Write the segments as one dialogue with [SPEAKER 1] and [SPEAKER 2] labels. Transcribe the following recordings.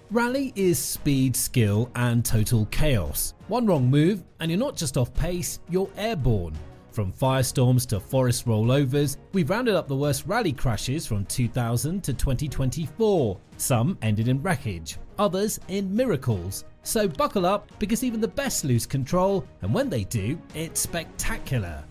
[SPEAKER 1] Rally is speed, skill and total chaos. One wrong move and you're not just off pace, you're airborne. From firestorms to forest rollovers, we've rounded up the worst rally crashes from 2000 to 2024. Some ended in wreckage, others in miracles. So buckle up, because even the best lose control, and when they do, it's spectacular.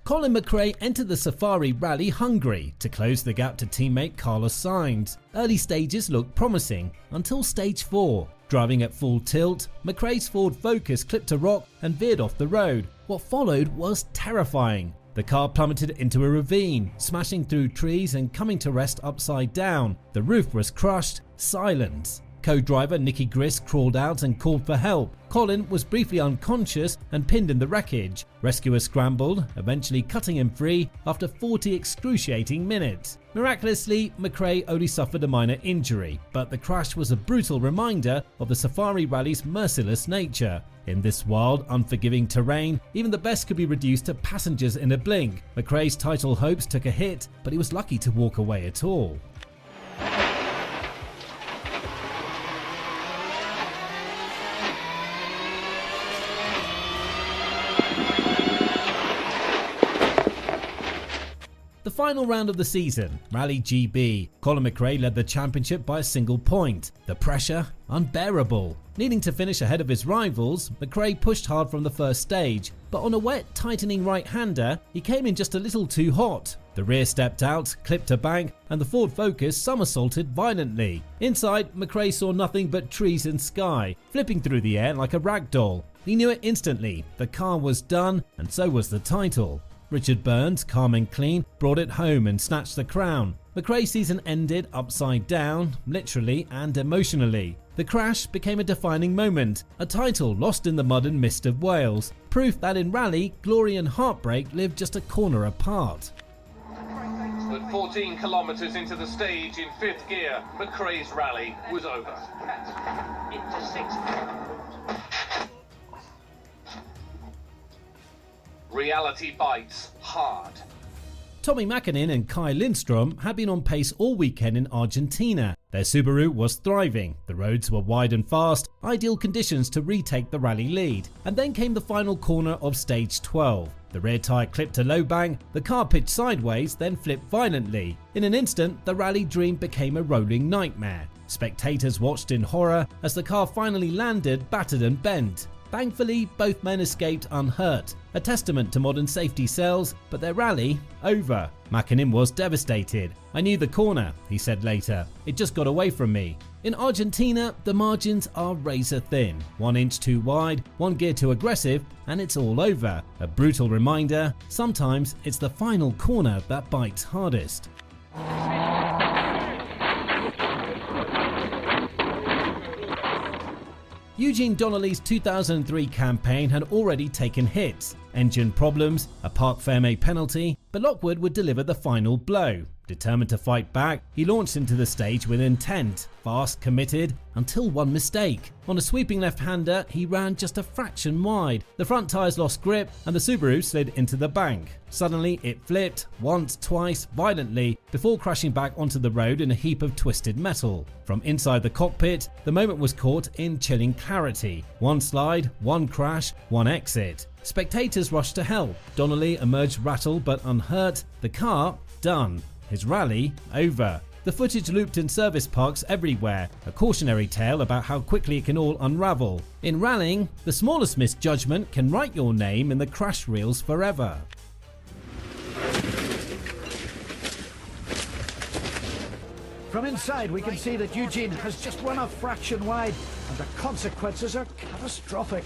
[SPEAKER 1] Colin McRae entered the Safari Rally hungry to close the gap to teammate Carlos Sainz. Early stages looked promising until stage 4. Driving at full tilt, McRae's Ford Focus clipped a rock and veered off the road. What followed was terrifying. The car plummeted into a ravine, smashing through trees and coming to rest upside down. The roof was crushed. Silence. Co-driver Nicky Grist crawled out and called for help. Colin was briefly unconscious and pinned in the wreckage. Rescuers scrambled, eventually cutting him free after 40 excruciating minutes. Miraculously, McRae only suffered a minor injury, but the crash was a brutal reminder of the Safari Rally's merciless nature. In this wild, unforgiving terrain, even the best could be reduced to passengers in a blink. McRae's title hopes took a hit, but he was lucky to walk away at all. The final round of the season, Rally GB. Colin McRae led the championship by a single point. The pressure, unbearable. Needing to finish ahead of his rivals, McRae pushed hard from the first stage, but on a wet, tightening right-hander, he came in just a little too hot. The rear stepped out, clipped a bank, and the Ford Focus somersaulted violently. Inside, McRae saw nothing but trees and sky, flipping through the air like a rag doll. He knew it instantly. The car was done, and so was the title. Richard Burns, calm and clean, brought it home and snatched the crown. McRae's season ended upside down, literally and emotionally. The crash became a defining moment, a title lost in the mud and mist of Wales, proof that in rally, glory and heartbreak live just a corner apart.
[SPEAKER 2] But 14 kilometres into the stage in 5th gear, McRae's rally was over. Into 6th. Reality bites hard.
[SPEAKER 1] Tommy Mäkinen and Kai Lindstrom had been on pace all weekend in Argentina. Their Subaru was thriving, the roads were wide and fast, ideal conditions to retake the rally lead. And then came the final corner of stage 12. The rear tyre clipped a low bank, the car pitched sideways, then flipped violently. In an instant, the rally dream became a rolling nightmare. Spectators watched in horror as the car finally landed, battered and bent. Thankfully, both men escaped unhurt, a testament to modern safety cells, but their rally, over. Mäkinen was devastated. "I knew the corner," he said later. "It just got away from me." In Argentina, the margins are razor thin. 1 inch too wide, 1 gear too aggressive, and it's all over. A brutal reminder, sometimes it's the final corner that bites hardest. Eugene Donnelly's 2003 campaign had already taken hits, engine problems, a Parc Fermé penalty, but Lockwood would deliver the final blow. Determined to fight back, he launched into the stage with intent, fast, committed, until one mistake. On a sweeping left-hander, he ran just a fraction wide. The front tyres lost grip and the Subaru slid into the bank. Suddenly it flipped, once, twice, violently, before crashing back onto the road in a heap of twisted metal. From inside the cockpit, the moment was caught in chilling clarity. 1 slide, 1 crash, 1 exit. Spectators rushed to help. Donnelly emerged rattled but unhurt. The car, done. His rally, over. The footage looped in service parks everywhere, a cautionary tale about how quickly it can all unravel. In rallying, the smallest misjudgment can write your name in the crash reels forever.
[SPEAKER 3] From inside we can see that Eugene has just run a fraction wide and the consequences are catastrophic.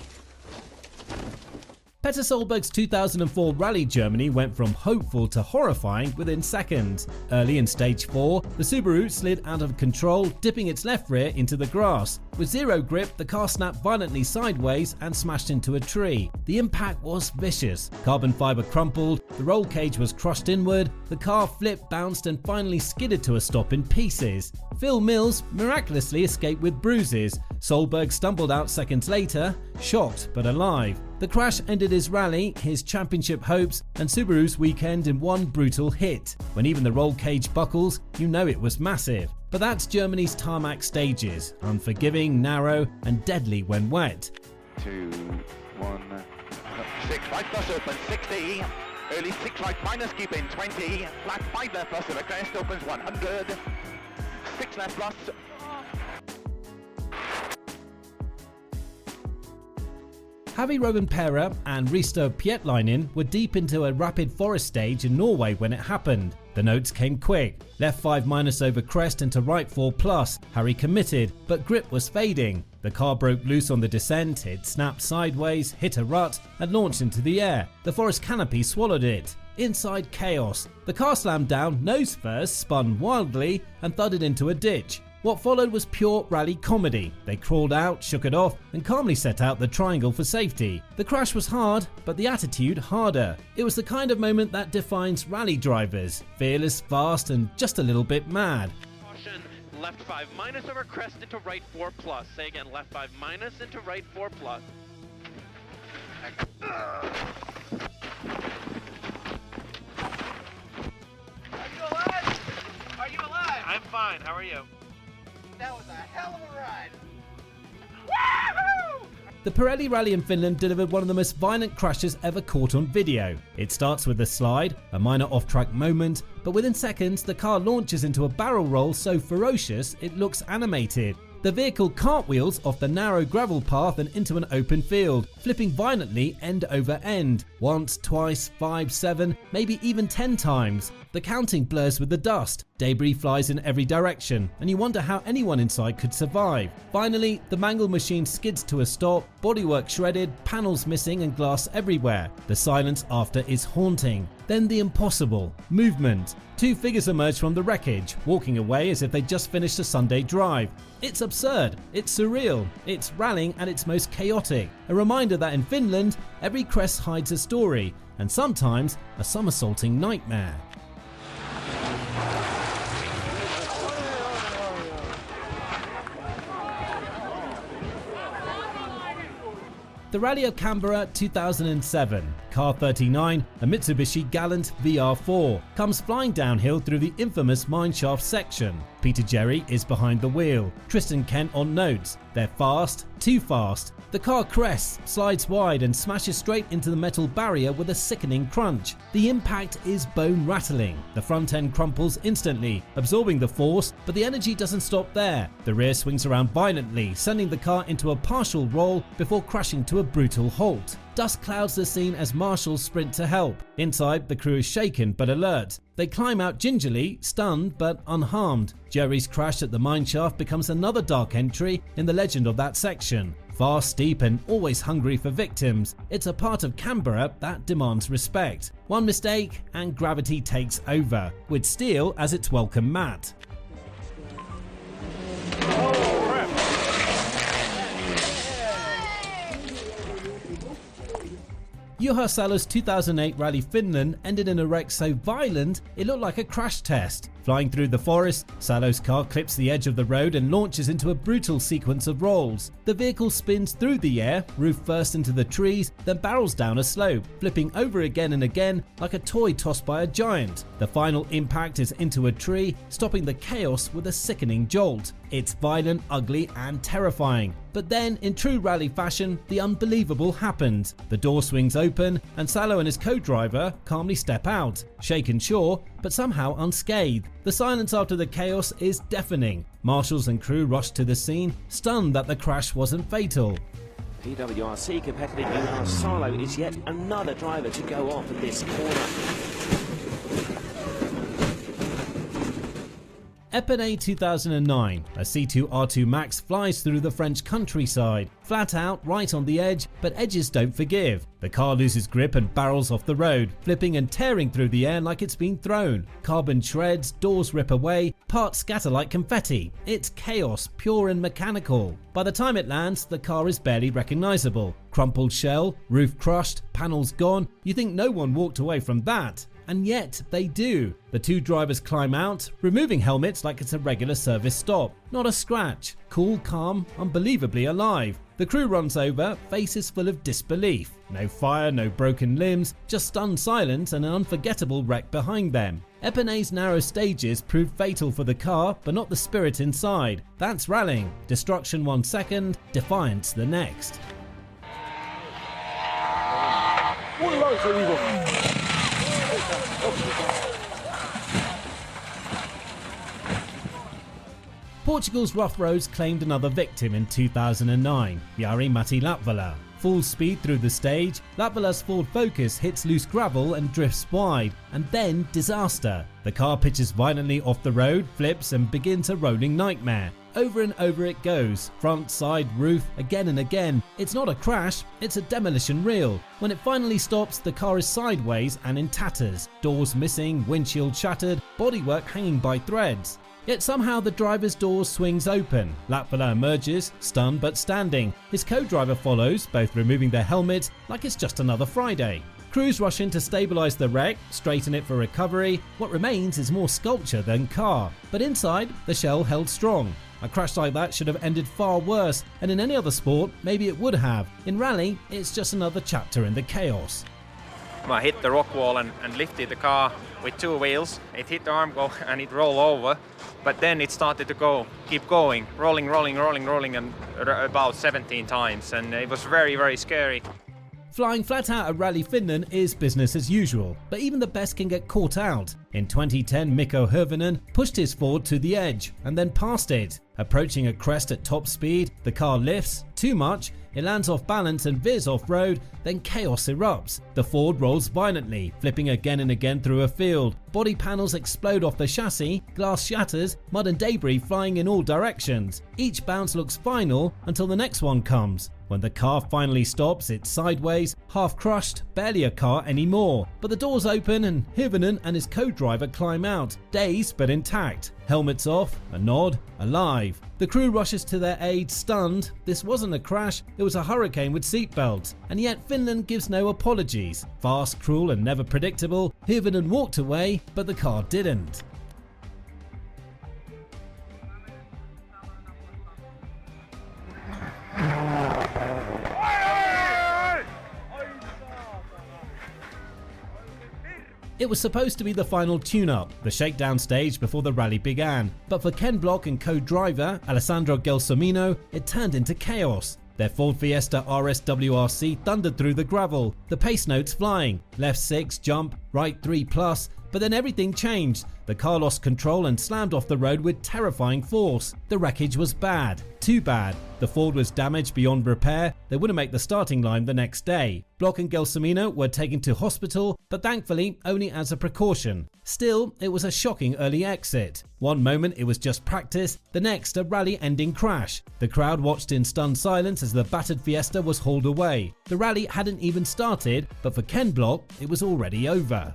[SPEAKER 1] Petter Solberg's 2004 Rally Germany went from hopeful to horrifying within seconds. Early in stage 4, the Subaru slid out of control, dipping its left rear into the grass. With zero grip, the car snapped violently sideways and smashed into a tree. The impact was vicious. Carbon fibre crumpled, the roll cage was crushed inward, the car flipped, bounced and finally skidded to a stop in pieces. Phil Mills miraculously escaped with bruises. Solberg stumbled out seconds later, shocked but alive. The crash ended his rally, his championship hopes, and Subaru's weekend in one brutal hit. When even the roll cage buckles, you know it was massive. But that's Germany's tarmac stages, unforgiving, narrow and deadly when wet.
[SPEAKER 4] 2, 1, 6 right plus open 60, early 6 right minus keep in 20, flat 5 left plus of a crest opens 100, 6 left plus.
[SPEAKER 1] Javi Rovanperä and Risto Pietlainen were deep into a rapid forest stage in Norway when it happened. The notes came quick. Left 5 minus over crest into right 4 plus. Harry committed, but grip was fading. The car broke loose on the descent, it snapped sideways, hit a rut and launched into the air. The forest canopy swallowed it. Inside chaos. The car slammed down nose first, spun wildly and thudded into a ditch. What followed was pure rally comedy. They crawled out, shook it off and calmly set out the triangle for safety. The crash was hard, but the attitude harder. It was the kind of moment that defines rally drivers. Fearless, fast and just a little bit mad.
[SPEAKER 5] Caution, left 5 minus over crest into right 4 plus. Say again, left 5 minus into right 4 plus.
[SPEAKER 6] Are you alive? Are you alive?
[SPEAKER 5] I'm fine, how are you?
[SPEAKER 6] That was a hell of a ride. Woohoo!
[SPEAKER 1] The Pirelli rally in Finland delivered one of the most violent crashes ever caught on video. It starts with a slide, a minor off-track moment, but within seconds the car launches into a barrel roll so ferocious it looks animated. The vehicle cartwheels off the narrow gravel path and into an open field, flipping violently end over end. Once, twice, 5, 7, maybe even 10 times. The counting blurs with the dust. Debris flies in every direction, and you wonder how anyone inside could survive. Finally, the mangled machine skids to a stop, bodywork shredded, panels missing and glass everywhere. The silence after is haunting. Then the impossible. Movement. 2 figures emerge from the wreckage, walking away as if they just finished a Sunday drive. It's absurd, it's surreal, it's rallying at its most chaotic. A reminder that in Finland, every crest hides a story, and sometimes a somersaulting nightmare. The Rally of Canberra 2007, Car 39, a Mitsubishi Galant VR4, comes flying downhill through the infamous mineshaft section. Peter Jerry is behind the wheel, Tristan Kent on notes. They're fast, too fast. The car crests, slides wide and smashes straight into the metal barrier with a sickening crunch. The impact is bone rattling. The front end crumples instantly, absorbing the force, but the energy doesn't stop there. The rear swings around violently, sending the car into a partial roll before crashing to a brutal halt. Dust clouds the scene as marshals sprint to help. Inside, the crew is shaken but alert. They climb out gingerly, stunned but unharmed. Jerry's crash at the mineshaft becomes another dark entry in the legend of that section. Fast, steep and always hungry for victims, it's a part of Canberra that demands respect. One mistake and gravity takes over, with steel as its welcome mat. Juha Salo's 2008 Rally Finland ended in a wreck so violent it looked like a crash test. Flying through the forest, Salo's car clips the edge of the road and launches into a brutal sequence of rolls. The vehicle spins through the air, roof first into the trees, then barrels down a slope, flipping over again and again like a toy tossed by a giant. The final impact is into a tree, stopping the chaos with a sickening jolt. It's violent, ugly and terrifying. But then, in true rally fashion, the unbelievable happens. The door swings open and Salo and his co-driver calmly step out, shaken sure, but somehow unscathed. The silence after the chaos is deafening. Marshals and crew rush to the scene, stunned that the crash wasn't fatal.
[SPEAKER 7] PWRC competitor Juha Salo is yet another driver to go off at this corner.
[SPEAKER 1] Epernay 2009, a C2R2 Max flies through the French countryside, flat out, right on the edge, but edges don't forgive. The car loses grip and barrels off the road, flipping and tearing through the air like it's been thrown. Carbon shreds, doors rip away, parts scatter like confetti. It's chaos, pure and mechanical. By the time it lands, the car is barely recognizable. Crumpled shell, roof crushed, panels gone. You think no one walked away from that. And yet they do. The two drivers climb out, removing helmets like it's a regular service stop. Not a scratch. Cool, calm, unbelievably alive. The crew runs over, faces full of disbelief. No fire, no broken limbs, just stunned silence and an unforgettable wreck behind them. Epernay's narrow stages proved fatal for the car, but not the spirit inside. That's rallying. Destruction 1 second, defiance the next. Portugal's rough roads claimed another victim in 2009, Jari-Matti Lapvala. Full speed through the stage, Lapvala's Ford Focus hits loose gravel and drifts wide, and then disaster. The car pitches violently off the road, flips and begins a rolling nightmare. Over and over it goes, front, side, roof, again and again. It's not a crash, it's a demolition reel. When it finally stops, the car is sideways and in tatters. Doors missing, windshield shattered, bodywork hanging by threads. Yet somehow the driver's door swings open. Lapvala emerges, stunned but standing. His co-driver follows, both removing their helmets like it's just another Friday. Crews rush in to stabilise the wreck, straighten it for recovery. What remains is more sculpture than car. But inside, the shell held strong. A crash like that should have ended far worse, and in any other sport, maybe it would have. In rally, it's just another chapter in the chaos.
[SPEAKER 8] I hit the rock wall and lifted the car with two wheels. It hit the arm go and it rolled over, but then it started to keep going, rolling and about 17 times, and it was very, very scary.
[SPEAKER 1] Flying flat out at Rally Finland is business as usual, but even the best can get caught out. In 2010, Mikko Hirvonen pushed his Ford to the edge and then passed it. Approaching a crest at top speed, the car lifts too much, it lands off balance and veers off-road, then chaos erupts. The Ford rolls violently, flipping again and again through a field. Body panels explode off the chassis, glass shatters, mud and debris flying in all directions. Each bounce looks final until the next one comes. When the car finally stops, it's sideways, half crushed, barely a car anymore. But the doors open and Hirvonen and his co-driver climb out, dazed but intact. Helmets off, a nod, alive. The crew rushes to their aid, stunned. This wasn't a crash, it was a hurricane with seatbelts. And yet Finland gives no apologies. Fast, cruel and never predictable, Hirvonen walked away, but the car didn't. It was supposed to be the final tune-up, the shakedown stage before the rally began, but for Ken Block and co-driver Alessandro Gelsomino, it turned into chaos. Their Ford Fiesta RS WRC thundered through the gravel, the pace notes flying, left 6, jump, right 3+, but then everything changed. The car lost control and slammed off the road with terrifying force. The wreckage was bad, too bad. The Ford was damaged beyond repair, they wouldn't make the starting line the next day. Block and Gelsomino were taken to hospital, but thankfully only as a precaution. Still, it was a shocking early exit. One moment it was just practice, the next a rally-ending crash. The crowd watched in stunned silence as the battered Fiesta was hauled away. The rally hadn't even started, but for Ken Block, it was already over.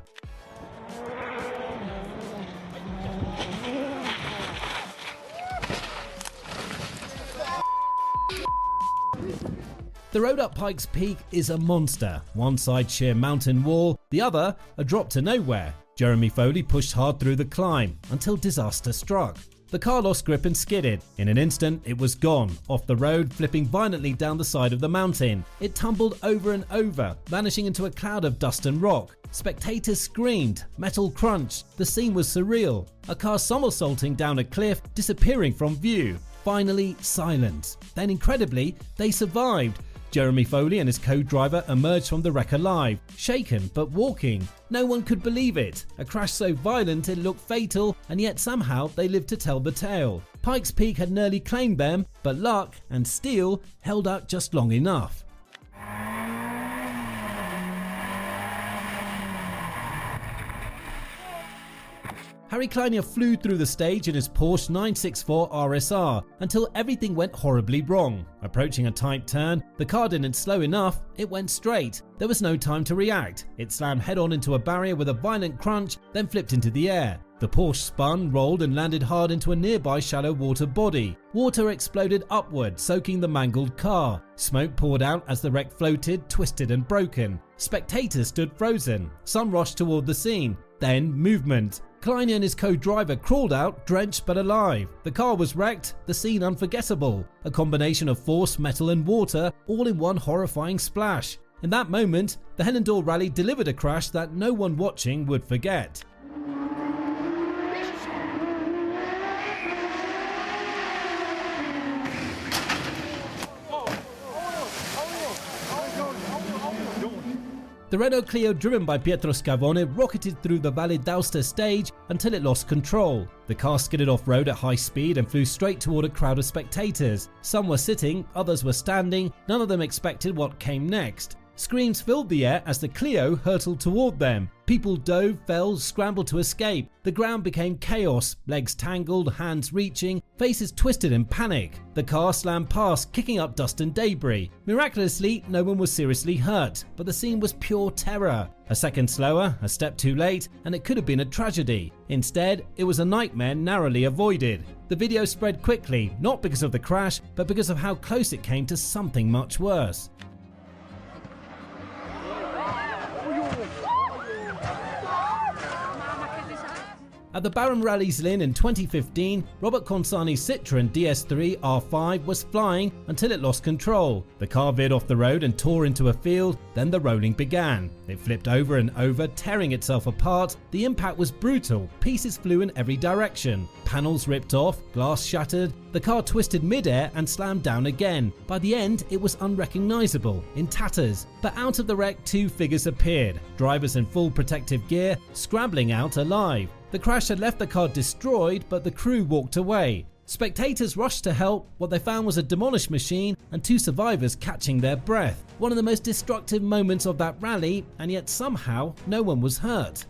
[SPEAKER 1] The road up Pikes Peak is a monster, one side sheer mountain wall, the other a drop to nowhere. Jeremy Foley pushed hard through the climb until disaster struck. The car lost grip and skidded. In an instant it was gone, off the road, flipping violently down the side of the mountain. It tumbled over and over, vanishing into a cloud of dust and rock. Spectators screamed, metal crunched, the scene was surreal. A car somersaulting down a cliff, disappearing from view. Finally silence. Then incredibly, they survived. Jeremy Foley and his co-driver emerged from the wreck alive, shaken but walking. No one could believe it. A crash so violent it looked fatal, and yet somehow they lived to tell the tale. Pikes Peak had nearly claimed them, but luck and steel held out just long enough. Harry Kleiner flew through the stage in his Porsche 964 RSR until everything went horribly wrong. Approaching a tight turn, the car didn't slow enough, it went straight. There was no time to react. It slammed head-on into a barrier with a violent crunch, then flipped into the air. The Porsche spun, rolled and landed hard into a nearby shallow water body. Water exploded upward, soaking the mangled car. Smoke poured out as the wreck floated, twisted and broken. Spectators stood frozen. Some rushed toward the scene. Then movement. Klein and his co-driver crawled out, drenched but alive. The car was wrecked, the scene unforgettable. A combination of force, metal and water, all in one horrifying splash. In that moment, the Henendorf Rally delivered a crash that no one watching would forget. The Renault Clio driven by Pietro Scavone rocketed through the Valle d'Aosta stage until it lost control. The car skidded off-road at high speed and flew straight toward a crowd of spectators. Some were sitting, others were standing, none of them expected what came next. Screams filled the air as the Clio hurtled toward them. People dove, fell, scrambled to escape. The ground became chaos, legs tangled, hands reaching, faces twisted in panic. The car slammed past, kicking up dust and debris. Miraculously, no one was seriously hurt, but the scene was pure terror. A second slower, a step too late, and it could have been a tragedy. Instead, it was a nightmare narrowly avoided. The video spread quickly, not because of the crash, but because of how close it came to something much worse. At the Barum Rally's Lynn in 2015, Robert Consani's Citroën DS3 R5 was flying until it lost control. The car veered off the road and tore into a field, then the rolling began. It flipped over and over, tearing itself apart. The impact was brutal, pieces flew in every direction. Panels ripped off, glass shattered, the car twisted mid-air and slammed down again. By the end, it was unrecognizable, in tatters. But out of the wreck, two figures appeared, drivers in full protective gear, scrambling out alive. The crash had left the car destroyed, but the crew walked away. Spectators rushed to help. What they found was a demolished machine and two survivors catching their breath. One of the most destructive moments of that rally, and yet somehow no one was hurt.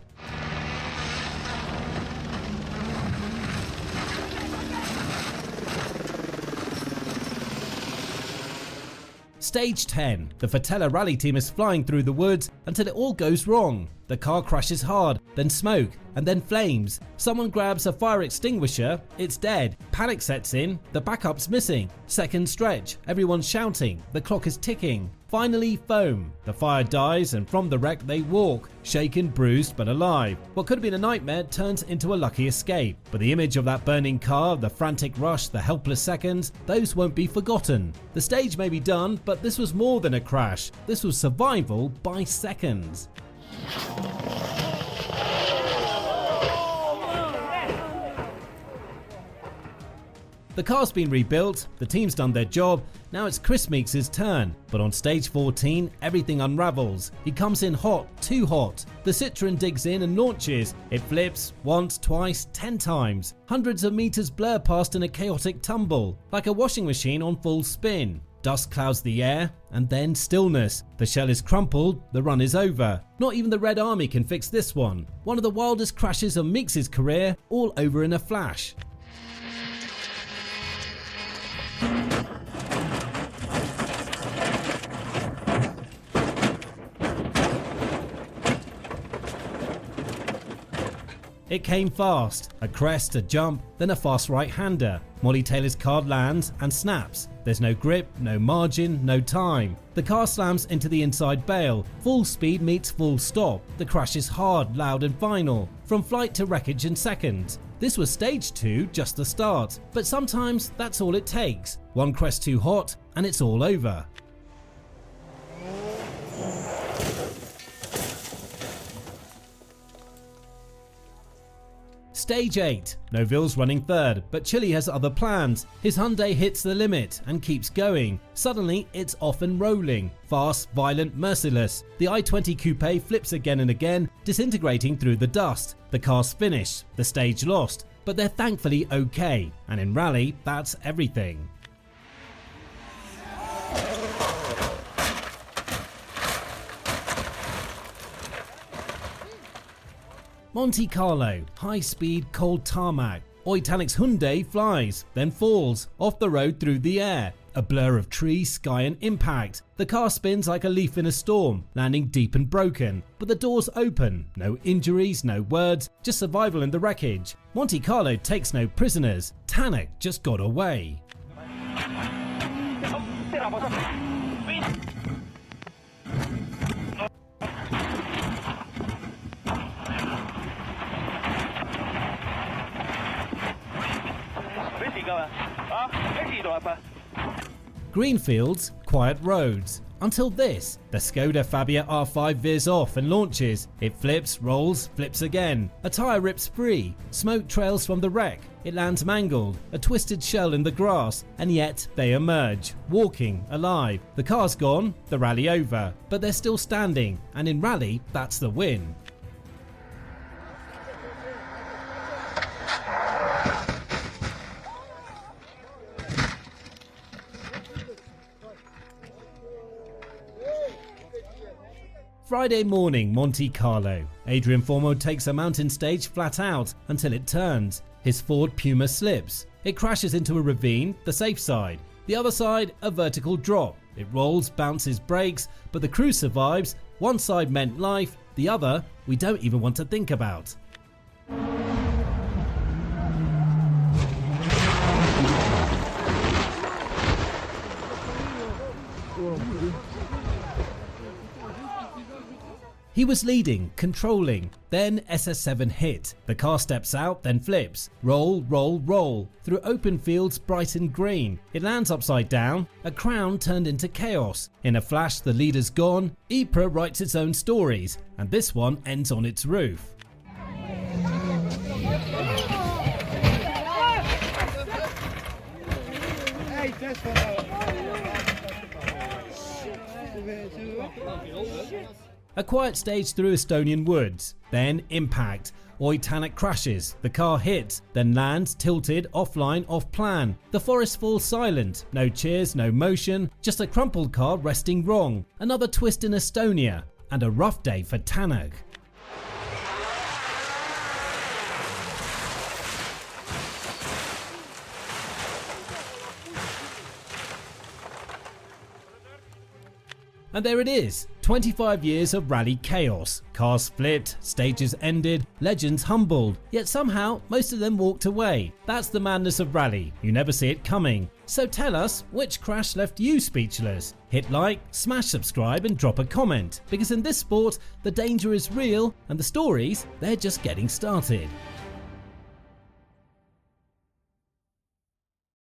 [SPEAKER 1] Stage 10. The Fatella rally team is flying through the woods until it all goes wrong. The car crashes hard, then smoke, and then flames. Someone grabs a fire extinguisher, it's dead. Panic sets in, the backup's missing. Second stretch, everyone's shouting, the clock is ticking. Finally, foam. The fire dies and from the wreck they walk, shaken, bruised but alive. What could have been a nightmare turns into a lucky escape. But the image of that burning car, the frantic rush, the helpless seconds, those won't be forgotten. The stage may be done, but this was more than a crash. This was survival by seconds. The car's been rebuilt, the team's done their job, now it's Kris Meeke's turn. But on stage 14, everything unravels. He comes in hot, too hot. The Citroën digs in and launches. It flips, once, twice, 10 times. Hundreds of meters blur past in a chaotic tumble, like a washing machine on full spin. Dust clouds the air, and then stillness. The shell is crumpled, the run is over. Not even the Red Army can fix this one. One of the wildest crashes of Meeke's career, all over in a flash. It came fast, a crest, a jump, then a fast right-hander. Molly Taylor's card lands and snaps. There's no grip, no margin, no time. The car slams into the inside bail. Full speed meets full stop. The crash is hard, loud and final. From flight to wreckage in seconds. This was stage 2, just the start. But sometimes that's all it takes. One crest too hot and it's all over. Stage 8. Neuville's running third, but Chile has other plans. His Hyundai hits the limit and keeps going. Suddenly, it's off and rolling. Fast, violent, merciless. The i20 coupe flips again and again, disintegrating through the dust. The car's finished, the stage lost, but they're thankfully okay. And in rally, that's everything. Monte Carlo, high-speed, cold tarmac. Oitanic's Hyundai flies, then falls, off the road through the air. A blur of trees, sky and impact. The car spins like a leaf in a storm, landing deep and broken. But the doors open. No injuries, no words, just survival in the wreckage. Monte Carlo takes no prisoners. Tänak just got away. Green fields, quiet roads. Until this, the Scoda Fabia R5 veers off and launches. It flips, rolls, flips again. A tyre rips free. Smoke trails from the wreck. It lands mangled, a twisted shell in the grass, and yet they emerge, walking, alive. The car's gone, the rally over, but they're still standing, and in rally, that's the win. Friday morning, Monte Carlo. Adrian Formo takes a mountain stage flat out until it turns. His Ford Puma slips. It crashes into a ravine, the safe side. The other side, a vertical drop. It rolls, bounces, brakes, but the crew survives. One side meant life, the other we don't even want to think about. He was leading, controlling, then SS7 hit. The car steps out, then flips. Roll, roll, roll. Through open fields bright and green. It lands upside down, a crown turned into chaos. In a flash the leader's gone. Ypres writes its own stories, and this one ends on its roof. A quiet stage through Estonian woods, then impact. Tänak crashes, the car hits, then lands tilted, offline, off plan. The forest falls silent, no cheers, no motion, just a crumpled car resting wrong. Another twist in Estonia, and a rough day for Tänak. And there it is, 25 years of rally chaos. Cars flipped, stages ended, legends humbled, yet somehow most of them walked away. That's the madness of rally, you never see it coming. So tell us, which crash left you speechless? Hit like, smash subscribe and drop a comment, because in this sport the danger is real and the stories, they're just getting started.